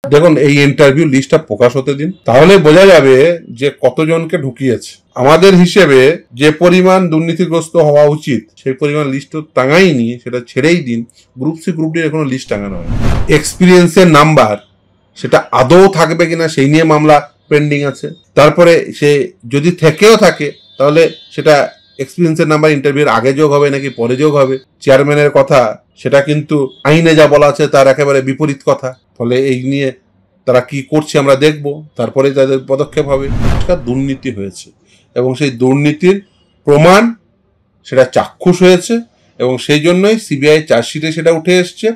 দেখুন এই ইন্টারভিউ লিস্টটা প্রকাশ হতে দিন, তাহলে বোঝা যাবে যে কতজনকে ঢুকিয়েছে। আমাদের হিসেবে যে পরিমাণ দুর্নীতিগ্রস্ত হওয়া উচিত সেই পরিমাণ লিস্ট তো টাঙাইনি, সেটা ছেড়েই দিন। গ্রুপ সি গ্রুপ ডি এখনো লিস্ট টাঙানো হয়। এক্সপিরিয়েন্সের নাম্বার সেটা আদৌ থাকবে কিনা সেই নিয়ে মামলা পেন্ডিং আছে। তারপরে সে যদি থেকেও থাকে তাহলে সেটা এক্সপিরিয়েন্সের নাম্বার ইন্টারভিউর আগে যোগ হবে নাকি পরে যোগ হবে। চেয়ারম্যানের কথা সেটা কিন্তু আইনে যা বলা আছে তার একেবারে বিপরীত কথা। ফলে এই নিয়ে তারা কি করছে আমরা দেখব, তারপরে তাদের পদক্ষেপ হবে। দুর্নীতি হয়েছে এবং সেই দুর্নীতির প্রমাণ সেটা চাক্ষুষ হয়েছে এবং সেই জন্যই সিবিআই চার্জশিটে সেটা উঠে এসছে।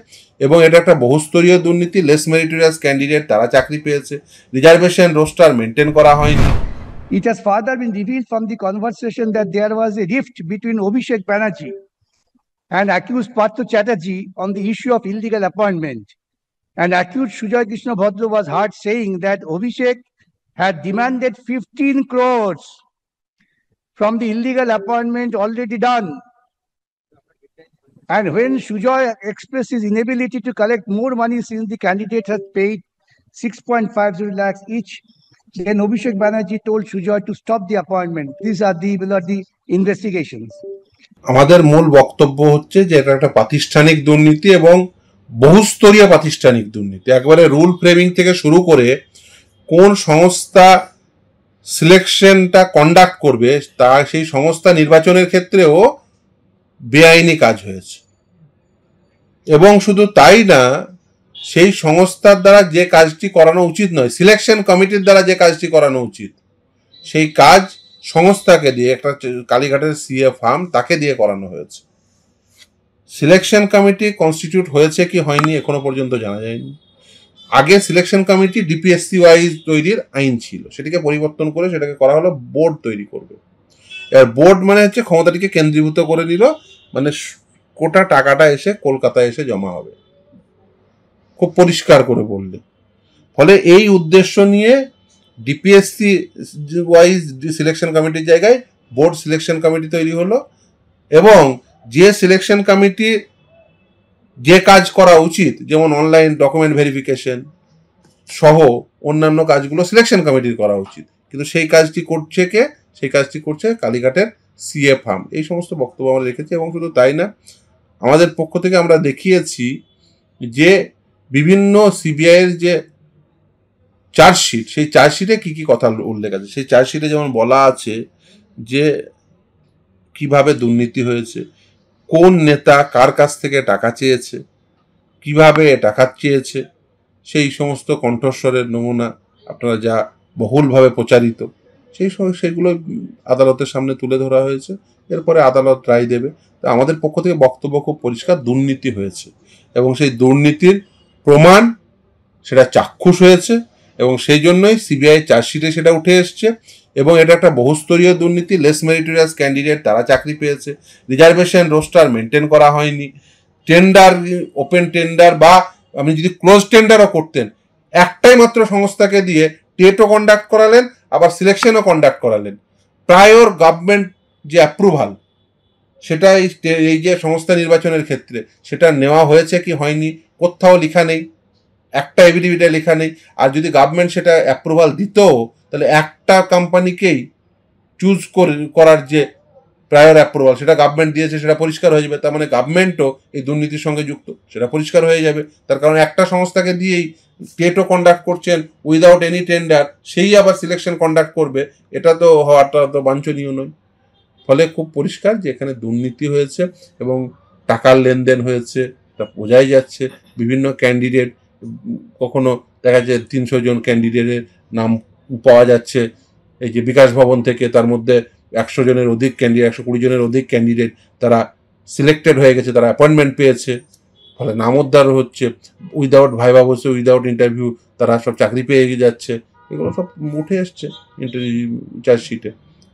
এবং এটা একটা বহুস্তরীয় দুর্নীতি। লেস মেরিটোরিয়াস ক্যান্ডিডেট তারা চাকরি পেয়েছে, রিজার্ভেশন রোস্টার মেনটেন করা হয়নি। It has further been revealed from the conversation that there was a rift between Abhishek Banerjee and accused Partha Chatterjee on the issue of illegal appointment. And accused Sujoy Krishna Bhadra was heard saying that Abhishek had demanded 15 crores from the illegal appointment already done. And when Sujoy expressed his inability to collect more money since the candidate had paid 6.50 lakhs each, then Abhishek Banerjee told Sujoy to stop the appointment. These are the investigations. আমাদের মূল বক্তব্য হচ্ছে যে এটা একটা প্রাতিষ্ঠানিক দুর্নীতি এবং বহুস্তরীয় প্রাতিষ্ঠানিক দুর্নীতি। একবারে রুল ফ্রেমিং থেকে শুরু করে কোন সংস্থা সিলেকশনটা কন্ডাক্ট করবে তা সেই সংস্থা নির্বাচনের ক্ষেত্রেও বেআইনি কাজ হয়েছে। এবং শুধু তাই না, সেই সংস্থার দ্বারা যে কাজটি করানো উচিত নয়, সিলেকশন কমিটির দ্বারা যে কাজটি করানো উচিত সেই কাজ সংস্থাকে দিয়ে, একটা কালীঘাটের সিএ ফার্ম তাকে দিয়ে করানো হয়েছে। সিলেকশন কমিটি কনস্টিটিউট হয়েছে কি হয়নি এখনো পর্যন্ত জানা যায়নি। আগে সিলেকশন কমিটি ডিপিএসসি ওয়াইজ তৈরির আইন ছিল, সেটিকে পরিবর্তন করে সেটাকে করা হলো বোর্ড তৈরি করবে। এর বোর্ড মানে হচ্ছে ক্ষমতাটিকে কেন্দ্রীভূত করে নিল, মানে কোটা টাকাটা এসে কলকাতায় এসে জমা হবে, খুব পরিষ্কার করে বললে। ফলে এই উদ্দেশ্য নিয়ে ডিপিএসসি ওয়াইজ সিলেকশন কমিটির জায়গায় বোর্ড সিলেকশন কমিটি তৈরি হলো এবং যে সিলেকশন কমিটি যে কাজ করা উচিত, যেমন অনলাইন ডকুমেন্ট ভেরিফিকেশন সহ অন্যান্য কাজগুলো সিলেকশন কমিটির করা উচিত, কিন্তু সেই কাজটি করছে কে? সেই কাজটি করছে কালীঘাটের সিএ ফার্ম। এই সমস্ত বক্তব্য আমরা রেখেছি। এবং শুধু তাই না, আমাদের পক্ষ থেকে আমরা দেখিয়েছি যে বিভিন্ন সিবিআইয়ের যে চার্জশিট, সেই চার্জশিটে কি কি কথা উল্লেখ আছে। সেই চার্জশিটে যেমন বলা আছে যে কিভাবে দুর্নীতি হয়েছে, কোন নেতা কার কাছ থেকে টাকা চেয়েছে, কিভাবে টাকা চেয়েছে, সেই সমস্ত কণ্ঠস্বরের নমুনা আপনারা যা বহুলভাবে প্রচারিত সেগুলো আদালতের সামনে তুলে ধরা হয়েছে। এরপরে আদালত রায় দেবে। তো আমাদের পক্ষ থেকে বক্তব্য খুব পরিষ্কার, দুর্নীতি হয়েছে এবং সেই দুর্নীতির প্রমাণ সেটা চাক্ষুষ হয়েছে এবং সেই জন্যই সিবিআই চার্জশিটে সেটা উঠে এসছে। এবং এটা একটা বহুস্তরীয় দুর্নীতি। লেস মেরিটোরিয়াস ক্যান্ডিডেট তারা চাকরি পেয়েছে, রিজার্ভেশন রোস্টার মেনটেন করা হয়নি, টেন্ডার, ওপেন টেন্ডার বা আপনি যদি ক্লোজ টেন্ডারও করতেন, একটাই মাত্র সংস্থাকে দিয়ে টেটও কন্ডাক্ট করালেন, আবার সিলেকশনও কন্ডাক্ট করালেন। প্রায়র গভর্নমেন্ট যে অ্যাপ্রুভাল সেটা এই যে সংস্থা নির্বাচনের ক্ষেত্রে সেটা নেওয়া হয়েছে কি হয়নি কোথাও লেখা নেই, একটা এভিডেভিটে লেখা নেই। আর যদি গভর্নমেন্ট সেটা অ্যাপ্রুভাল দিত তাহলে একটা কোম্পানিকেই চুজ করার যে প্রায়র অ্যাপ্রুভাল সেটা গভর্নমেন্ট দিয়েছে, সেটা পরিষ্কার হয়ে যাবে। তার মানে গভর্নমেন্টও এই দুর্নীতির সঙ্গে যুক্ত, সেটা পরিষ্কার হয়ে যাবে। তার কারণ একটা সংস্থাকে দিয়েই টেটও কন্ডাক্ট করছেন উইদাউট এনি টেন্ডার, সেই আবার সিলেকশন কন্ডাক্ট করবে, এটা তো হওয়াটা তো বাঞ্ছনীয় নয়। ফলে খুব পরিষ্কার যে এখানে দুর্নীতি হয়েছে এবং টাকার লেনদেন হয়েছে, এটা বোঝাই যাচ্ছে। বিভিন্ন ক্যান্ডিডেট, কখনো দেখা যায় 300 জন ক্যান্ডিডেটের নাম পাওয়া যাচ্ছে এই যে বিকাশ ভবন থেকে, তার মধ্যে 100 জনের অধিক ক্যান্ডিডেট, 120 জনের অধিক ক্যান্ডিডেট তারা সিলেক্টেড হয়ে গেছে, তারা অ্যাপয়েন্টমেন্ট পেয়েছে। ফলে নামোদ্ধার হচ্ছে, উইদাউট ভাইভা বসে, উইদাউট ইন্টারভিউ তারা সব চাকরি পেয়ে যাচ্ছে। এগুলো সব উঠে এসছে চার্জশিটে।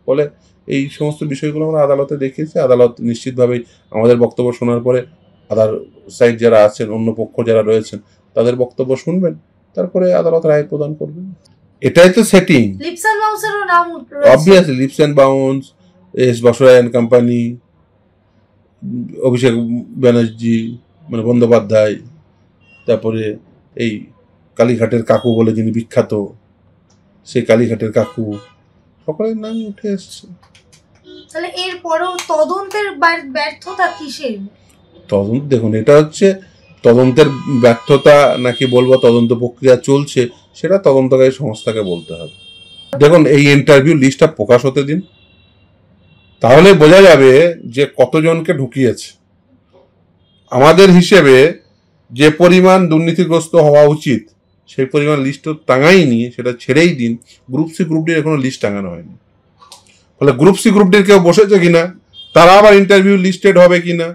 ফলে এই সমস্ত বিষয়গুলো আমরা আদালতে দেখিয়েছি। আদালত নিশ্চিতভাবেই আমাদের বক্তব্য শোনার পরে আদার সাইড যারা আছেন, অন্য পক্ষ যারা রয়েছেন, তাদের বক্তব্য শুনবেন, তারপরে আদালত রায় প্রদান করবেন। এটাই তো সেটিং। লিপস এন্ড বাউন্সেরও নাম obviously leaps and bounds, S Basu Roy and company, Abhishek Banerjee মানে বন্দ্যোপাধ্যায়, তারপরে এই কালীঘাটের কাকু বলে যিনি বিখ্যাত, সেই কালীঘাটের কাকু, সকলের নামই উঠে এসছে। তাহলে এরপরও তদন্তের ব্যর্থতা কিসের? তদন্ত, দেখুন এটা হচ্ছে তদন্তের ব্যর্থতা নাকি বলবো তদন্ত প্রক্রিয়া চলছে, সেটা তদন্তকারী সংস্থাকে বলতে হবে। দেখুন এই ইন্টারভিউ লিস্টটা প্রকাশ হতে দিন, তাহলে বোঝা যাবে যে কতজনকে ঢুকিয়েছে। আমাদের হিসেবে যে পরিমাণ দুর্নীতিগ্রস্ত হওয়া উচিত সেই পরিমাণ লিস্ট তো টাঙাইনি, সেটা ছেড়েই দিন। গ্রুপ সি গ্রুপ ডির এখনো লিস্ট টাঙানো হয়নি, ফলে গ্রুপ সি গ্রুপ ডির কেউ বসেছে কিনা, তারা আবার ইন্টারভিউ লিস্টেড হবে কিনা,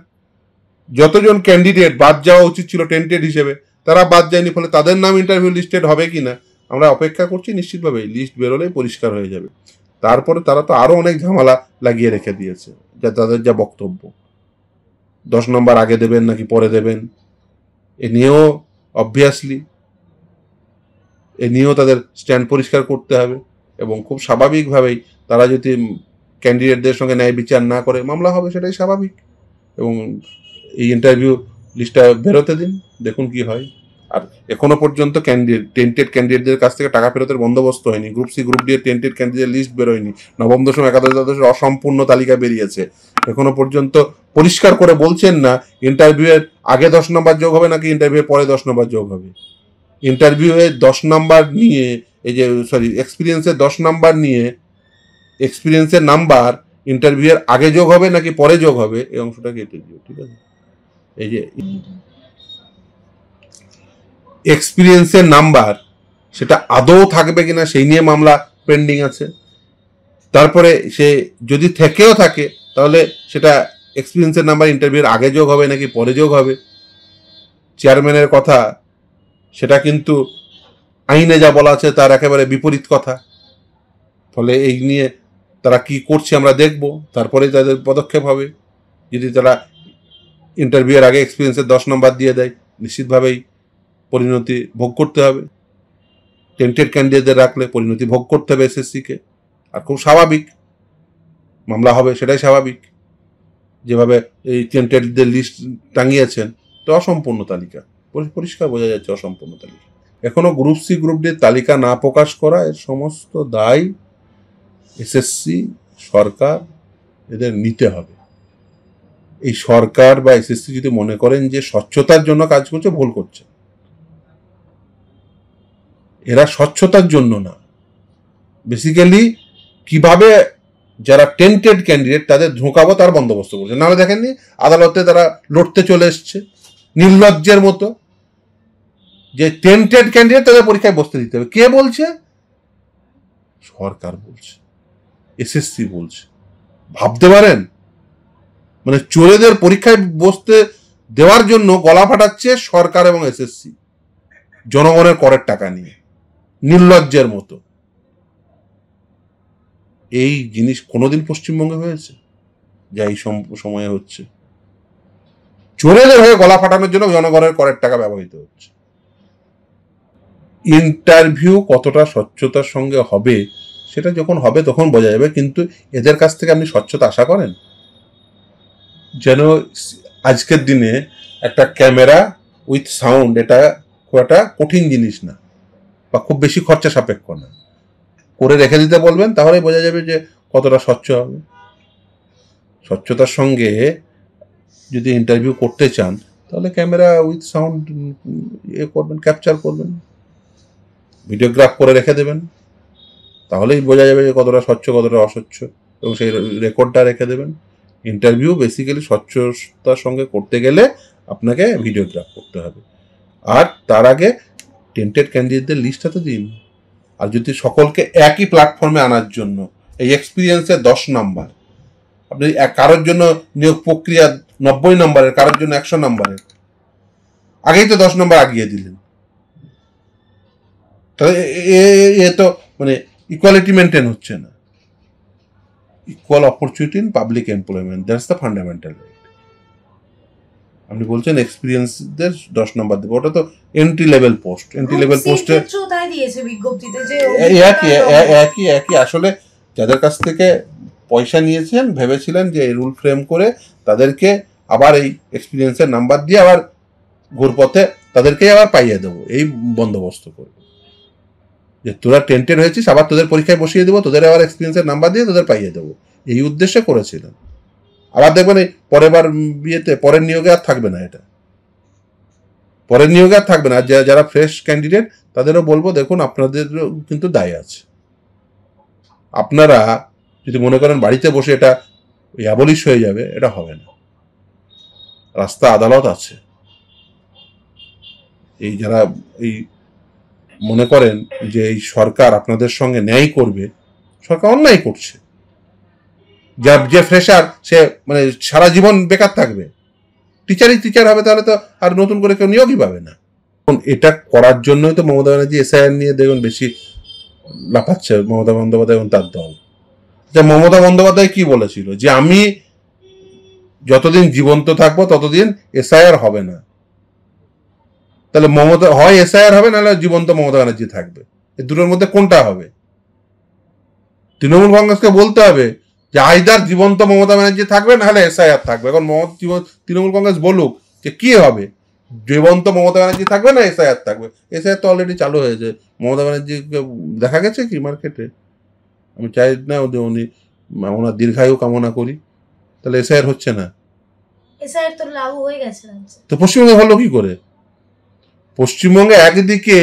যতজন ক্যান্ডিডেট বাদ যাওয়া উচিত ছিল টেন্টেড হিসেবে তারা বাদ যায়নি, ফলে তাদের নাম ইন্টারভিউ লিস্টেড হবে কিনা আমরা অপেক্ষা করছি। নিশ্চিতভাবে লিস্ট বেরোলেই পরিষ্কার হয়ে যাবে। তারপরে তারা তো আরো অনেক ঝামেলা লাগিয়ে রেখে দিয়েছে, যা তাদের যা বক্তব্য 10 নম্বর আগে দেবেন নাকি পরে দেবেন, এ নিয়েও অবভিয়াসলি এ নিয়েও তাদের স্ট্যান্ড পরিষ্কার করতে হবে। এবং খুব স্বাভাবিকভাবেই তারা যদি ক্যান্ডিডেটদের সঙ্গে ন্যায় বিচার না করে মামলা হবে, সেটাই স্বাভাবিক। এবং এই ইন্টারভিউ লিস্টটা বেরোতে দিন, দেখুন কি হয়। আর এখনো পর্যন্ত টেন্টেড ক্যান্ডিডেটদের কাছ থেকে টাকা ফেরতের বন্দোবস্ত হয়নি। গ্রুপ সি গ্রুপ ডি এর টেন্টেড ক্যান্ডিডেট লিস্ট বেরোয়নি, নবম দশম একাদশ দ্বাদশের অসম্পূর্ণ তালিকা বেরিয়েছে। এখনো পর্যন্ত পরিষ্কার করে বলছেন না ইন্টারভিউ এর আগে 10 নম্বর যোগ হবে নাকি ইন্টারভিউ এর পরে 10 নম্বর যোগ হবে। ইন্টারভিউ এ 10 নাম্বার নিয়ে, এই যে এক্সপিরিয়েন্সের 10 নাম্বার নিয়ে এক্সপিরিয়েন্সের নাম্বার ইন্টারভিউ এর আগে যোগ হবে নাকি পরে যোগ হবে, এই অংশটা কেটে দিও, ঠিক আছে। এই যে এক্সপিরিয়েন্সের নাম্বার সেটা আদৌ থাকবে কিনা সেই নিয়ে মামলা পেন্ডিং আছে। তারপরে সে যদি থেকেও থাকে তাহলে সেটা এক্সপিরিয়েন্সের নাম্বার ইন্টারভিউর আগে যোগ হবে নাকি পরে যোগ হবে। চেয়ারম্যানের কথা সেটা কিন্তু আইনে যা বলা আছে তার একেবারে বিপরীত কথা। ফলে এই নিয়ে তারা কি করছে আমরা দেখব, তারপরে তাদের পদক্ষেপ হবে। যদি তারা ইন্টারভিউয়ের আগে এক্সপিরিয়েন্সের 10 নম্বর দিয়ে দেয়, নিশ্চিতভাবেই পরিণতি ভোগ করতে হবে। টেন্টেড ক্যান্ডিডেটদের রাখলে পরিণতি ভোগ করতে হবে এসএসসিকে, আর খুব স্বাভাবিক মামলা হবে, সেটাই স্বাভাবিক। যেভাবে এই টেন্টেডদের লিস্ট টাঙিয়েছেন, তো অসম্পূর্ণ তালিকা, পরিষ্কার বোঝা যাচ্ছে অসম্পূর্ণ তালিকা। এখনো গ্রুপ সি গ্রুপ ডির তালিকা না প্রকাশ করা, এর সমস্ত দায় এসএসসি সরকার এদের নিতে হবে। এই সরকার বা এসএসসি যদি মনে করেন যে স্বচ্ছতার জন্য কাজ করছে, ভুল করছে। এরা স্বচ্ছতার জন্য না, বেসিক্যালি কিভাবে যারা টেন্টেড ক্যান্ডিডেট তাদের ঢোকাবো তার বন্দোবস্ত করছে। নাহলে দেখেননি আদালতে তারা লড়তে চলে এসছে নির্লজ্জের মতো, যে টেন্টেড ক্যান্ডিডেট তাদের পরীক্ষায় বসতে দিতে হবে। কে বলছে? সরকার বলছে, এসএসসি বলছে। ভাবতে পারেন, মানে চোরেদের পরীক্ষায় বসতে দেওয়ার জন্য গলা ফাটাচ্ছে সরকার এবং এসএসসি, জনগণের করের টাকা নিয়ে, নির্লজ্জের মতো। এই জিনিস কোনোদিন পশ্চিমবঙ্গে হয়েছে? যা এই সময়ে হচ্ছে, চোরেদের হয়ে গলা ফাটানোর জন্য জনগণের করের টাকা ব্যবহৃত হচ্ছে। ইন্টারভিউ কতটা স্বচ্ছতার সঙ্গে হবে সেটা যখন হবে তখন বোঝা যাবে। কিন্তু এদের কাছ থেকে আপনি স্বচ্ছতা আশা করেন? যেন আজকের দিনে একটা ক্যামেরা উইথ সাউন্ড এটা খুব একটা কঠিন জিনিস না, বা খুব বেশি খরচা সাপেক্ষ না, করে রেখে দিতে বলবেন, তাহলে বোঝা যাবে যে কতটা স্বচ্ছ হবে। স্বচ্ছতার সঙ্গে যদি ইন্টারভিউ করতে চান তাহলে ক্যামেরা উইথ সাউন্ড করবেন, ক্যাপচার করবেন, ভিডিওগ্রাফ করে রেখে দেবেন, তাহলেই বোঝা যাবে যে কতটা স্বচ্ছ কতটা অস্বচ্ছ, এবং সেই রেকর্ডটা রেখে দেবেন। ইন্টারভিউ বেসিক্যালি স্বচ্ছতার সঙ্গে করতে গেলে আপনাকে ভিডিওগ্রাফ করতে হবে। আর তার আগে টেন্টেড ক্যান্ডিডেটদের লিস্টটা তো দিন। আর যদি সকলকে একই প্ল্যাটফর্মে আনার জন্য এই এক্সপিরিয়েন্সের 10 নাম্বার, আপনি কারোর জন্য নিয়োগ প্রক্রিয়া 90 নম্বরের, কারোর জন্য 100 নম্বরের, আগেই তো 10 নম্বর আগিয়ে দিলেন, তাহলে এ তো মানে ইকুয়ালিটি মেনটেন হচ্ছে না। Equal opportunity in public employment, that's the fundamental right. আপনি বলছেন এক্সপিরিয়েন্সদের 10 নম্বর দেবো, ওটা তো entry level post. Entry level পোস্টে একই আসলে যাদের কাছ থেকে পয়সা নিয়েছেন ভেবেছিলেন যে এই রুল ফ্রেম করে তাদেরকে আবার এই এক্সপিরিয়েন্সের নাম্বার দিয়ে আবার ঘুরপথে তাদেরকেই আবার পাইয়ে দেবো, এই বন্দোবস্ত করবো যে তোরা টেন্টেড হয়েছিস, আবার তোদের পরীক্ষায় বসিয়ে দেবো, তোদের আবার এক্সপিরিয়েন্সের নাম্বার দিয়ে তোদের পাইয়ে দেবো, এই উদ্দেশ্যে করেছিলেন। আবার দেখবেন এই পরের বার বিয়েতে পরের নিয়োগে আর থাকবে না, এটা পরের নিয়োগে আর থাকবে না। আর যারা ফ্রেশ ক্যান্ডিডেট তাদেরও বলবো, দেখুন আপনাদেরও কিন্তু দায় আছে। আপনারা যদি মনে করেন বাড়িতে বসে এটা অ্যাবলিশ হয়ে যাবে, এটা হবে না। রাস্তা আদালত আছে। এই যারা এই মনে করেন যে এই সরকার আপনাদের সঙ্গে ন্যায় করবে, সরকার অন্যায় করছে। যে ফ্রেশার সে মানে সারা জীবন বেকার থাকবে, টিচার হবে, তাহলে তো আর নতুন করে কেউ নিয়োগই পাবে না। এটা করার জন্যই তো মমতা ব্যানার্জি এসআইআর নিয়ে দেখুন বেশি লাফাচ্ছে, মমতা বন্দ্যোপাধ্যায় এবং তার দল। মমতা বন্দ্যোপাধ্যায় কি বলেছিল, যে আমি যতদিন জীবন্ত থাকবো ততদিন এসআইআর হবে না। তাহলে মমতা হয় এসআইআর হবে, নাহলে জীবন্ত মমতা ব্যানার্জি থাকবে। এই দুটোর মধ্যে কোনটা হবে? তৃণমূল কংগ্রেসকে বলতে হবে যে আইদার জীবন্ত মমতা ব্যানার্জি থাকবে, নাহলে এসআইআর থাকবে। এখন তৃণমূল কংগ্রেস বলুক যে কি হবে, জীবন্ত মমতা ব্যানার্জি থাকবে না এসআইআর থাকবে। এসআইআর তো অলরেডি চালু হয়েছে। মমতা ব্যানার্জিকে দেখা গেছে কি মার্কেটে? আমি চাই না উনি ওনার দীর্ঘায়ু কামনা করি, তাহলে এসআইআর হচ্ছে না। এসআইআর তো লাগু হয়ে গেছে। তো পশ্চিমবঙ্গে হলো কি করে? পশ্চিমবঙ্গে একদিকে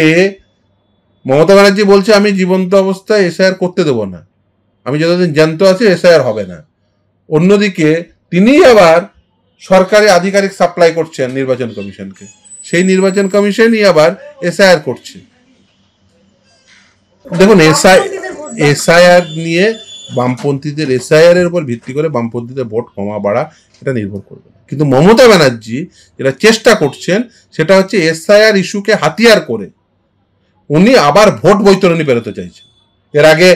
মমতা ব্যানার্জি বলছে আমি জীবন্ত অবস্থায় এসআইআর করতে দেবো না, আমি যতদিন জ্যান্ত আছি এসআইআর হবে না। অন্যদিকে তিনি আবার সরকারি আধিকারিক সাপ্লাই করছেন নির্বাচন কমিশনকে, সেই নির্বাচন কমিশনই আবার এসআইআর করছে। দেখুন এসআইআর নিয়ে বামপন্থীদের, এসআইআর এর উপর ভিত্তি করে বামপন্থীদের ভোট কমা বাড়া এটা নির্ভর করবে না। কিন্তু মমতা ব্যানার্জি যেটা চেষ্টা করছেন সেটা হচ্ছে এসআইআর ইস্যুকে হাতিয়ার করে উনি আবার ভোট বৈতরণী পেরোতে চাইছেন। এর আগে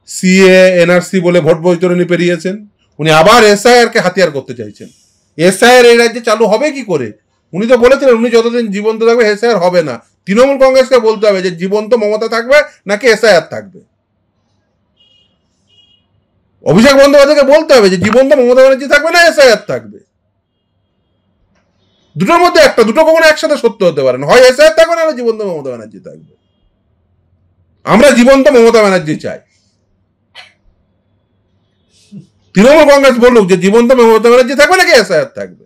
সিএ এনআরসি বলে ভোট বৈতরণী পেরিয়েছেন, উনি আবার এসআইআর কে হাতিয়ার করতে চাইছেন। এসআইআর এই রাজ্যে চালু হবে কি করে? উনি তো বলেছিলেন উনি যতদিন জীবন্ত থাকবে এসআইআর হবে না। তৃণমূল কংগ্রেসকে বলতে হবে যে জীবন্ত মমতা থাকবে নাকি এসআইআর থাকবে। অভিষেক বন্দ্যোপাধ্যায়কে বলতে হবে যে জীবন্ত মমতা ব্যানার্জি থাকবে না এসআইআর থাকবে। দুটোর মধ্যে একটা, দুটো কখনো একসাথে সত্য হতে পারে না। হয় এসআইআর থাকবে না, জীবন্ত মমতা ব্যানার্জি থাকবে। আমরা জীবন্ত মমতা ব্যানার্জি চাই। তৃণমূল কংগ্রেস বলুক যে জীবন্ত মমতা ব্যানার্জি থাকবে নাকি এসআইআর থাকবে।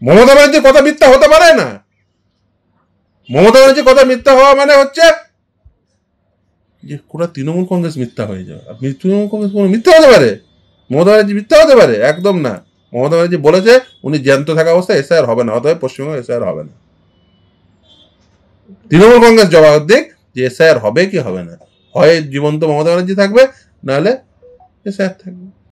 মমতা ব্যানার্জির কথা মিথ্যা হতে পারে না। মমতা ব্যানার্জির কথা মিথ্যা হওয়া মানে হচ্ছে যে পুরো তৃণমূল কংগ্রেস মিথ্যা হয়ে যাবে। আপনি তৃণমূল কংগ্রেস কোনো মিথ্যা হতে পারে? মমতা ব্যানার্জি মিথ্যা হতে পারে? একদম না। মমতা ব্যানার্জি বলেছে উনি জ্যান্ত থাকা অবস্থায় এসআইআর হবে না, অতএব পশ্চিমবঙ্গে এসআইআর হবে না। তৃণমূল কংগ্রেস জবাব দিক যে এসআইআর হবে কি হবে না। হয় জীবন্ত মমতা ব্যানার্জি থাকবে, নাহলে এসআইআর থাকবে।